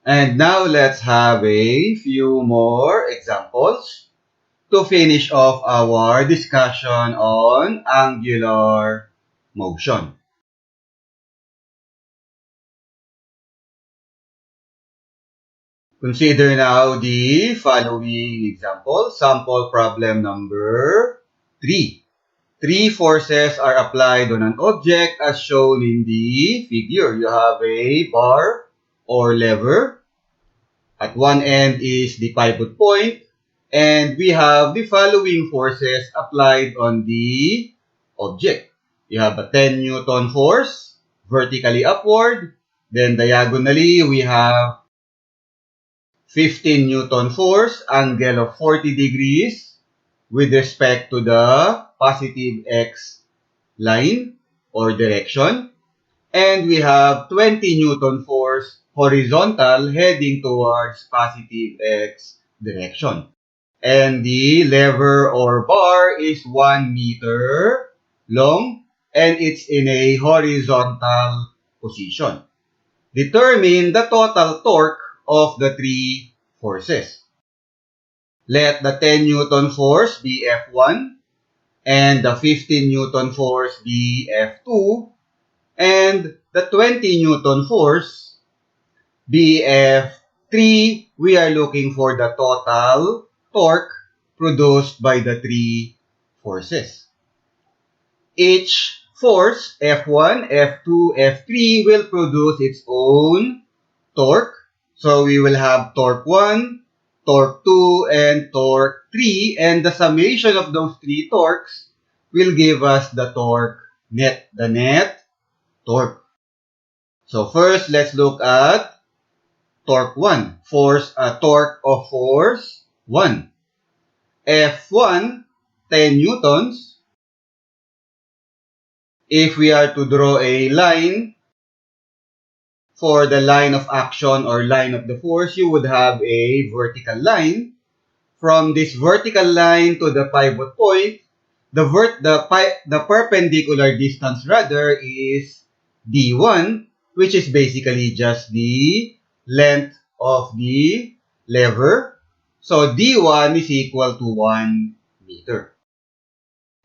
And now let's have a few more examples to finish off our discussion on angular motion. Consider now the following example. Sample problem number 3. Three forces are applied on an object as shown in the figure. You have a bar or lever. At one end is the pivot point. And we have the following forces applied on the object. You have a 10 Newton force vertically upward. Then diagonally, we have 15 Newton force, angle of 40 degrees with respect to the positive x line or direction. And we have 20 Newton force, horizontal, heading towards positive x direction. And the lever or bar is 1 meter long and it's in a horizontal position. Determine the total torque of the three forces. Let the 10 Newton force be F1 and the 15 Newton force be F2 and the 20 Newton force be F3. We are looking for the total torque produced by the three forces. Each force, F1, F2, F3, will produce its own torque. So we will have torque 1, torque 2, and torque 3. And the summation of those three torques will give us the torque net, the net torque. So first, let's look at torque 1. Torque of force 1. F1, 10 newtons. If we are to draw a line for the line of action or line of the force, you would have a vertical line. From this vertical line to the pivot point, the perpendicular distance rather is d1, which is basically just the length of the lever. So d1 is equal to 1 meter.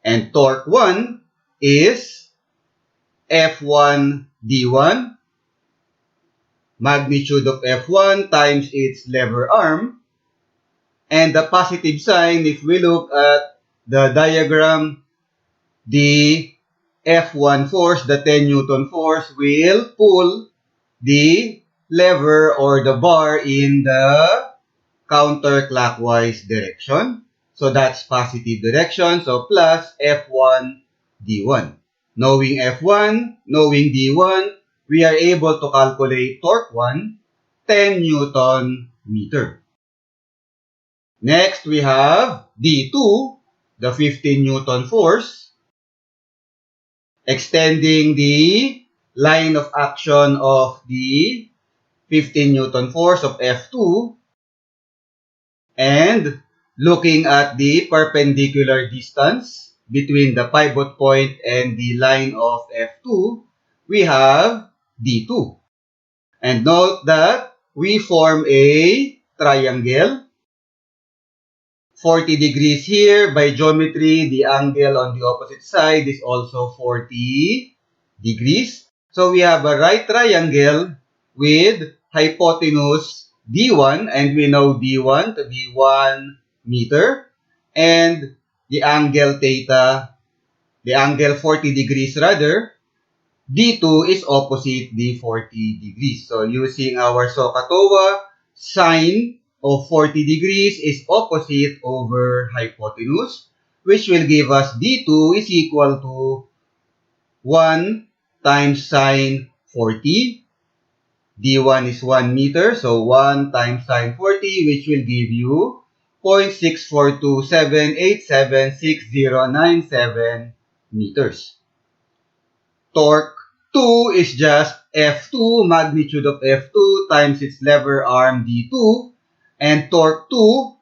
And torque 1 is F1 d1, magnitude of F1 times its lever arm. And the positive sign, if we look at the diagram, the F1 force, the 10 Newton force, will pull the lever or the bar in the counterclockwise direction. So that's positive direction. So plus F1 d1. Knowing F1, knowing d1, we are able to calculate torque 1, 10 Newton meter. Next, we have d2, the 15 Newton force, extending the line of action of the 15 Newton force of F2 and looking at the perpendicular distance between the pivot point and the line of F2, we have D2. And note that we form a triangle. 40 degrees here. By geometry, the angle on the opposite side is also 40 degrees. So we have a right triangle with hypotenuse D1, and we know D1 to be 1 meter. And the angle theta, the angle 40 degrees rather, D2 is opposite the 40 degrees. So using our SOHCAHTOA, sine of 40 degrees is opposite over hypotenuse, which will give us D2 is equal to 1 times sine 40. D1 is 1 meter, so 1 times sine 40, which will give you 0.64278760097 meters. Torque 2 is just F2, magnitude of F2 times its lever arm D2. And torque 2,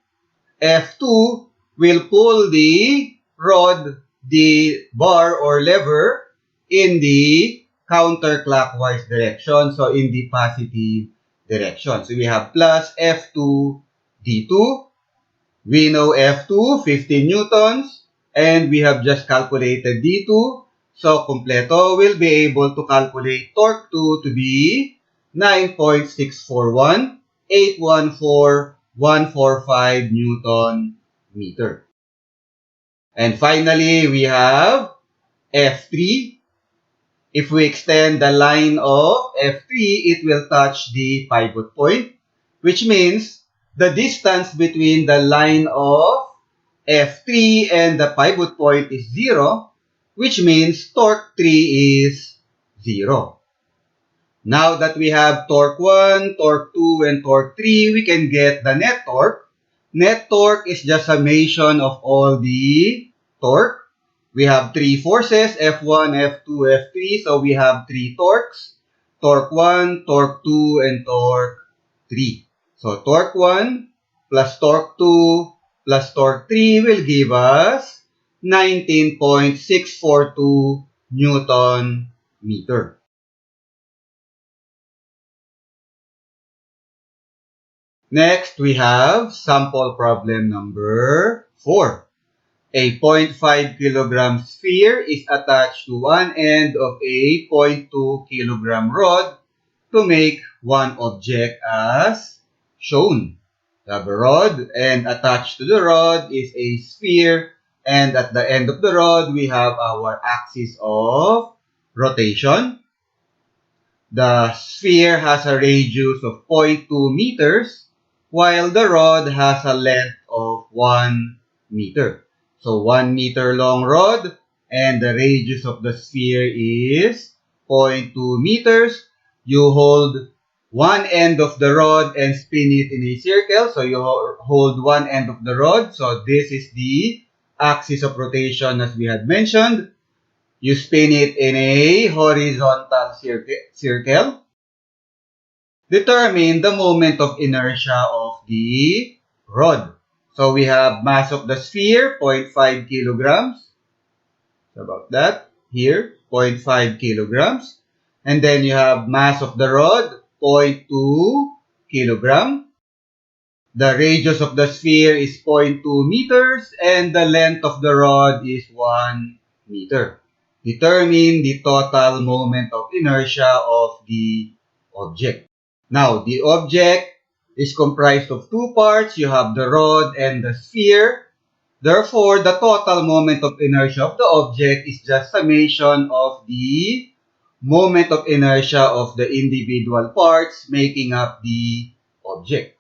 F2, will pull the rod, the bar or lever, in the counterclockwise direction, so in the positive direction. So we have plus F2 D2. We know F2, 15 newtons, and we have just calculated D2. So completo will be able to calculate torque 2 to be 9.641,814,145 Newton meter. And finally, we have F3. If we extend the line of F3, it will touch the pivot point, which means the distance between the line of F3 and the pivot point is 0, which means torque 3 is 0. Now that we have torque 1, torque 2, and torque 3, we can get the net torque. Net torque is just summation of all the torque. We have three forces, F1, F2, F3. So we have three torques. Torque 1, torque 2, and torque 3. So torque 1 plus torque 2 plus torque 3 will give us 19.642 Newton meter. Next, we have sample problem number 4. A 0.5 kilogram sphere is attached to one end of a 0.2 kilogram rod to make one object as shown. We have a rod, and attached to the rod is a sphere, and at the end of the rod, we have our axis of rotation. The sphere has a radius of 0.2 meters, while the rod has a length of 1 meter. So 1 meter long rod, and the radius of the sphere is 0.2 meters. You hold one end of the rod and spin it in a circle. So you hold one end of the rod. So this is the axis of rotation as we had mentioned. You spin it in a horizontal circle. Determine the moment of inertia of the rod. So we have mass of the sphere, 0.5 kilograms. So about that, here, 0.5 kilograms. And then you have mass of the rod, 0.2 kilogram. The radius of the sphere is 0.2 meters, and the length of the rod is 1 meter. Determine the total moment of inertia of the object. Now, the object is comprised of two parts. You have the rod and the sphere. Therefore, the total moment of inertia of the object is just summation of the moment of inertia of the individual parts making up the object.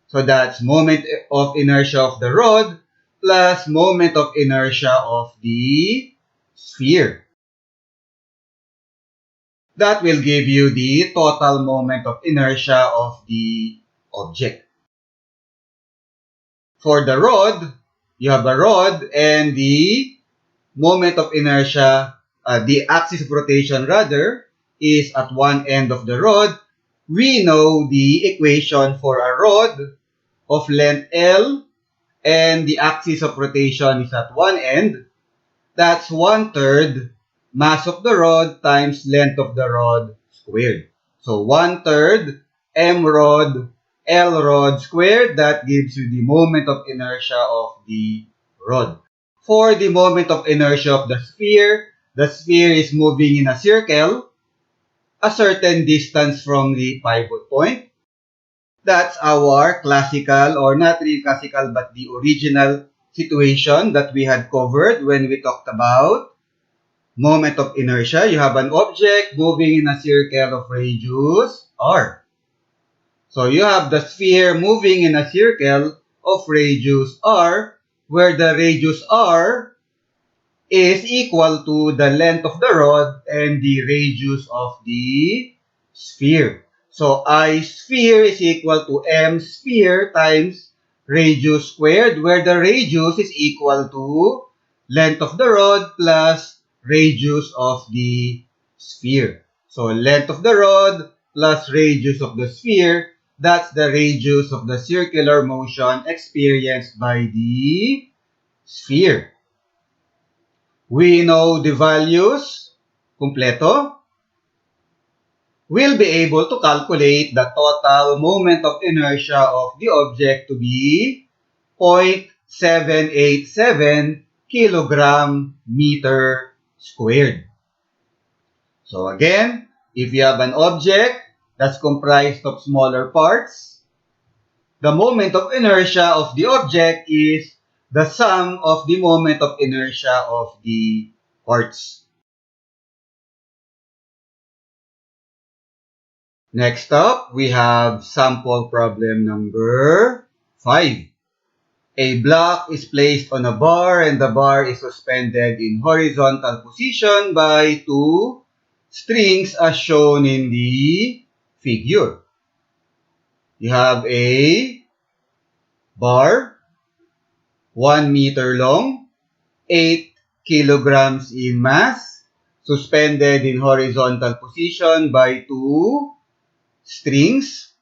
So that's moment of inertia of the rod plus moment of inertia of the sphere. That will give you the total moment of inertia of the object. For the rod, you have a rod, and the moment of inertia, the axis of rotation rather, is at one end of the rod. We know the equation for a rod of length L, and the axis of rotation is at one end. That's 1/3 mass of the rod times length of the rod squared. So 1/3 m rod L rod squared. That gives you the moment of inertia of the rod. For the moment of inertia of the sphere is moving in a circle a certain distance from the pivot point. That's our classical, or not really classical, but the original situation that we had covered when we talked about moment of inertia. You have an object moving in a circle of radius r. So you have the sphere moving in a circle of radius r, where the radius r is equal to the length of the rod and the radius of the sphere. So I sphere is equal to m sphere times radius squared, where the radius is equal to length of the rod plus radius of the sphere. So length of the rod plus radius of the sphere, that's the radius of the circular motion experienced by the sphere. We know the values. Kumpleto. we'll be able to calculate the total moment of inertia of the object to be 0.787 kilogram meter squared. So again, if you have an object that's comprised of smaller parts, the moment of inertia of the object is the sum of the moment of inertia of the parts. Next up, we have sample problem number 5. A block is placed on a bar and the bar is suspended in horizontal position by two strings as shown in the figure. You have a bar, 1 meter long, 8 kilograms in mass, suspended in horizontal position by two strings,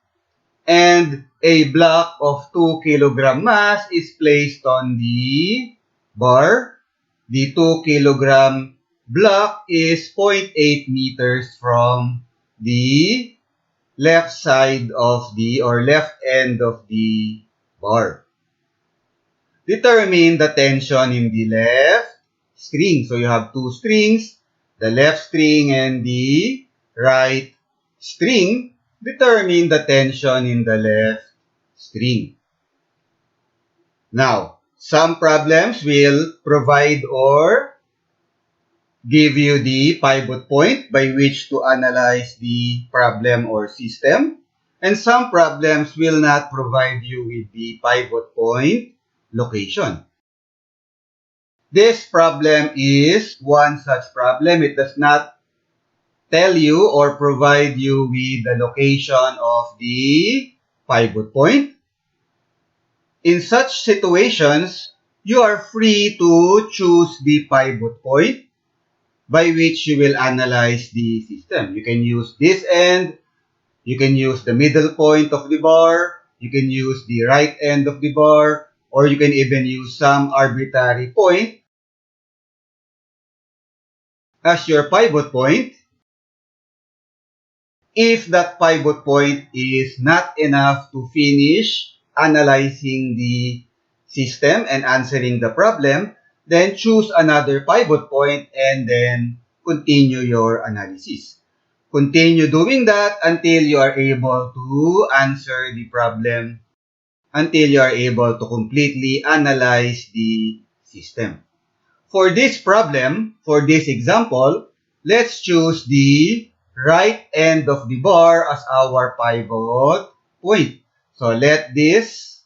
and a block of 2 kilogram mass is placed on the bar. The 2 kilogram block is 0.8 meters from the left side of the or left end of the bar. Determine the tension in the left string. So you have two strings, the left string and the right string. Determine the tension in the left string. Now, some problems will provide or give you the pivot point by which to analyze the problem or system. And some problems will not provide you with the pivot point location. This problem is one such problem. It does not tell you or provide you with the location of the pivot point. In such situations, you are free to choose the pivot point by which you will analyze the system. You can use this end, you can use the middle point of the bar, you can use the right end of the bar, or you can even use some arbitrary point as your pivot point. If that pivot point is not enough to finish analyzing the system and answering the problem, then choose another pivot point and then continue your analysis. Continue doing that until you are able to answer the problem, until you are able to completely analyze the system. For this problem, for this example, let's choose the right end of the bar as our pivot point. So let this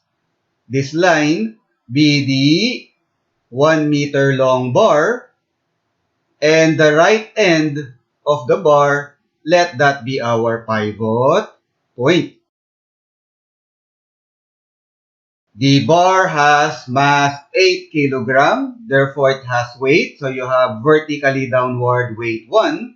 line be the 1 meter long bar, and the right end of the bar, let that be our pivot point. The bar has mass 8 kg, therefore it has weight. So you have vertically downward weight 1,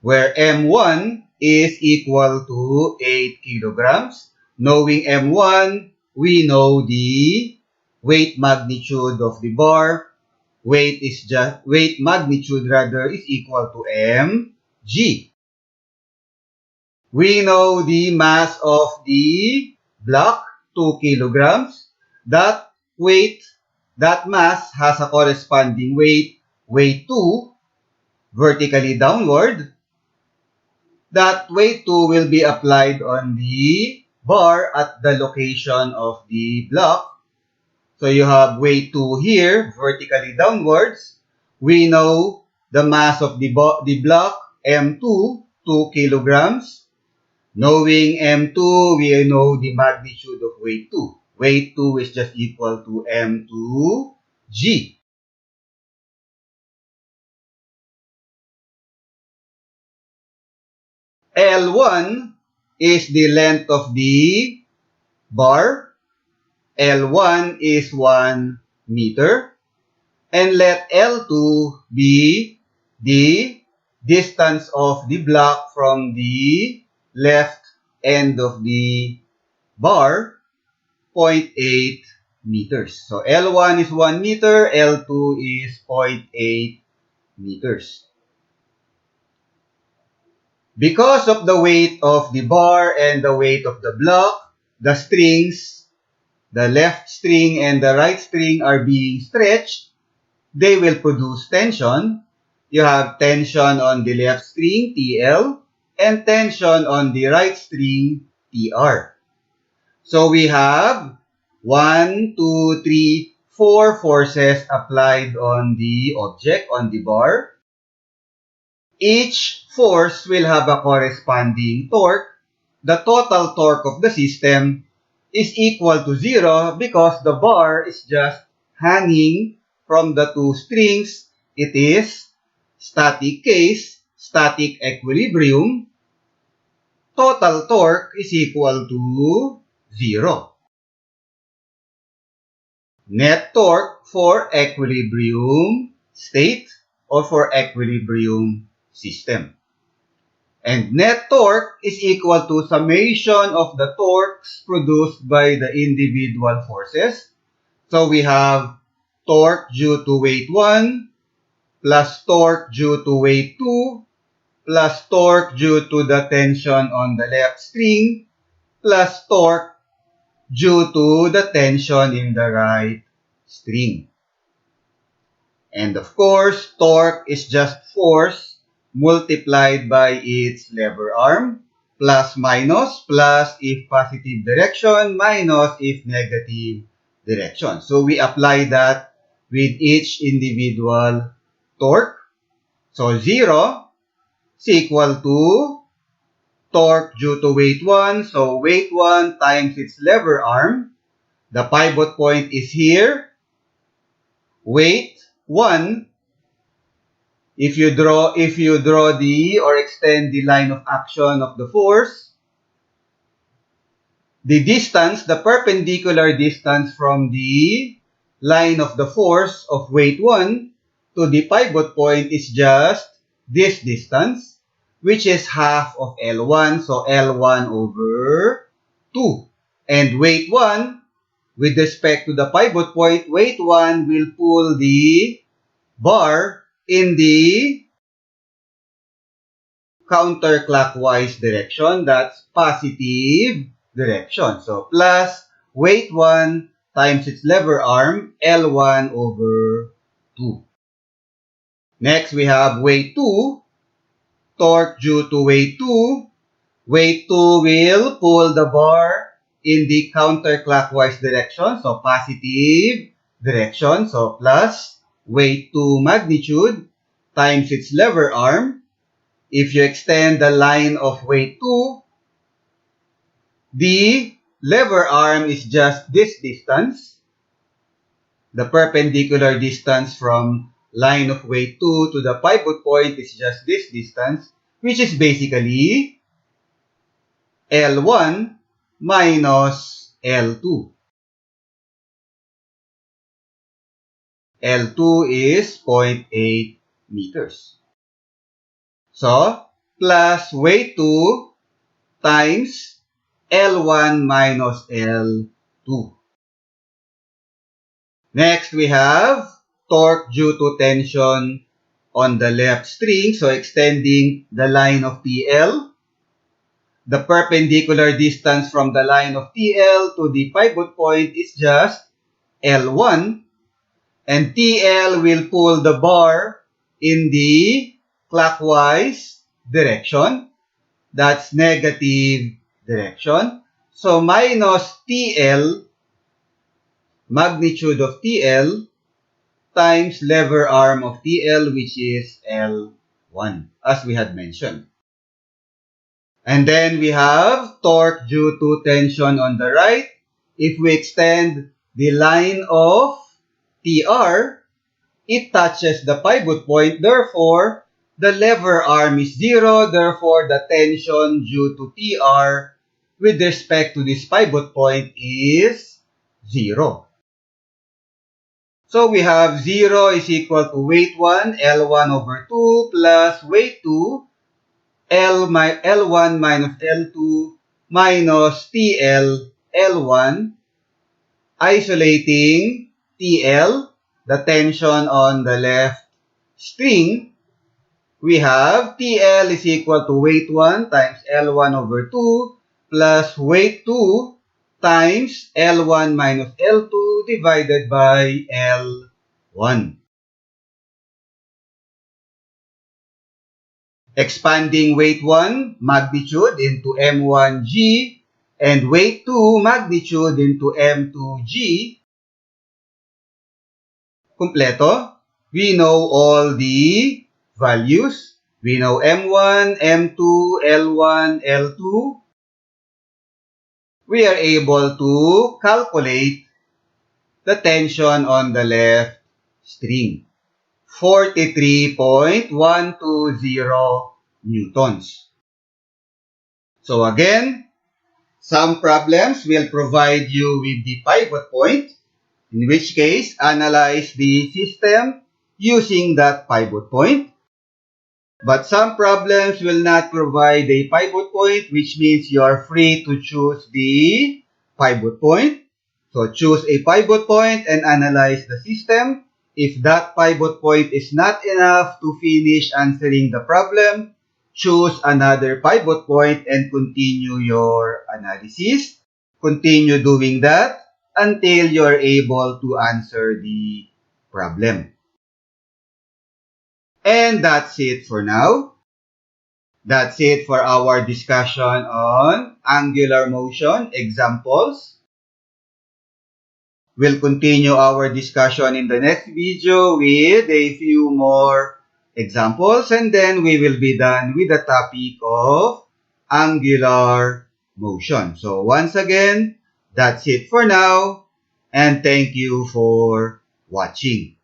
where M1 is equal to 8 kilograms. Knowing M1, we know the weight magnitude of the bar. Weight magnitude is equal to mg. We know the mass of the block, 2 kilograms. That mass has a corresponding weight 2, vertically downward. That weight 2 will be applied on the bar at the location of the block. So you have weight 2 here, vertically downwards. We know the mass of the block, M2, 2 kilograms. Knowing M2, we know the magnitude of weight 2. Weight 2 is just equal to M2G. L1 is the length of the bar. L1 is 1 meter. And let L2 be the distance of the block from the left end of the bar, 0.8 meters. So L1 is 1 meter, L2 is 0.8 meters. Because of the weight of the bar and the weight of the block, the strings, the left string and the right string are being stretched. They will produce tension. You have tension on the left string, TL, and tension on the right string, TR. So we have 1, 2, 3, 4 forces applied on the object, on the bar. Each force will have a corresponding torque. The total torque of the system is equal to 0 because the bar is just hanging from the two strings. It is static case, static equilibrium. Total torque is equal to 0. Net torque for equilibrium state or for equilibrium system. And net torque is equal to summation of the torques produced by the individual forces. So we have torque due to weight 1 plus torque due to weight 2 plus torque due to the tension on the left string plus torque due to the tension in the right string. And of course, torque is just force multiplied by its lever arm, plus minus, plus if positive direction, minus if negative direction. So we apply that with each individual torque. So 0 is equal to torque due to weight 1. So weight 1 times its lever arm. The pivot point is here. Weight 1. If you draw the or extend the line of action of the force, the distance, the perpendicular distance from the line of the force of weight 1 to the pivot point is just this distance, which is half of L1, so L1 over 2. And weight 1, with respect to the pivot point, weight 1 will pull the bar in the counterclockwise direction. That's positive direction. So plus weight 1 times its lever arm, L1 over 2. Next, we have weight 2, torque due to weight 2. Weight 2 will pull the bar in the counterclockwise direction, so positive direction. So plus weight 2 magnitude times its lever arm. If you extend the line of weight 2, the lever arm is just this distance. The perpendicular distance from line of weight 2 to the pivot point is just this distance, which is basically L1 minus L2. L2 is 0.8 meters. So, plus weight 2 times L1 minus L2. Next, we have torque due to tension on the left string. So, extending the line of TL. The perpendicular distance from the line of TL to the pivot point is just L1. And TL will pull the bar in the clockwise direction. That's negative direction. So minus TL, magnitude of TL, times lever arm of TL, which is L1, as we had mentioned. And then we have torque due to tension on the right. If we extend the line of TR, it touches the pivot point. Therefore, the lever arm is 0. Therefore, the tension due to TR with respect to this pivot point is 0. So we have 0 is equal to weight 1, L1 over 2, plus weight 2, L1 minus L2 minus TL L1, isolating TL, the tension on the left string, We have TL is equal to weight 1 times L1 over 2 plus weight 2 times L1 minus L2 divided by L1. Expanding weight 1 magnitude into M1G and weight 2 magnitude into M2G. Kompleto. We know all the values. We know M1, M2, L1, L2. We are able to calculate the tension on the left string. 43.120 newtons. So again, some problems will provide you with the pivot point, in which case, analyze the system using that pivot point. But some problems will not provide a pivot point, which means you are free to choose the pivot point. So choose a pivot point and analyze the system. If that pivot point is not enough to finish answering the problem, choose another pivot point and continue your analysis. Continue doing that until you're able to answer the problem. And that's it for now. That's it for our discussion on angular motion examples. We'll continue our discussion in the next video with a few more examples, and then we will be done with the topic of angular motion. So once again, that's it for now, and thank you for watching.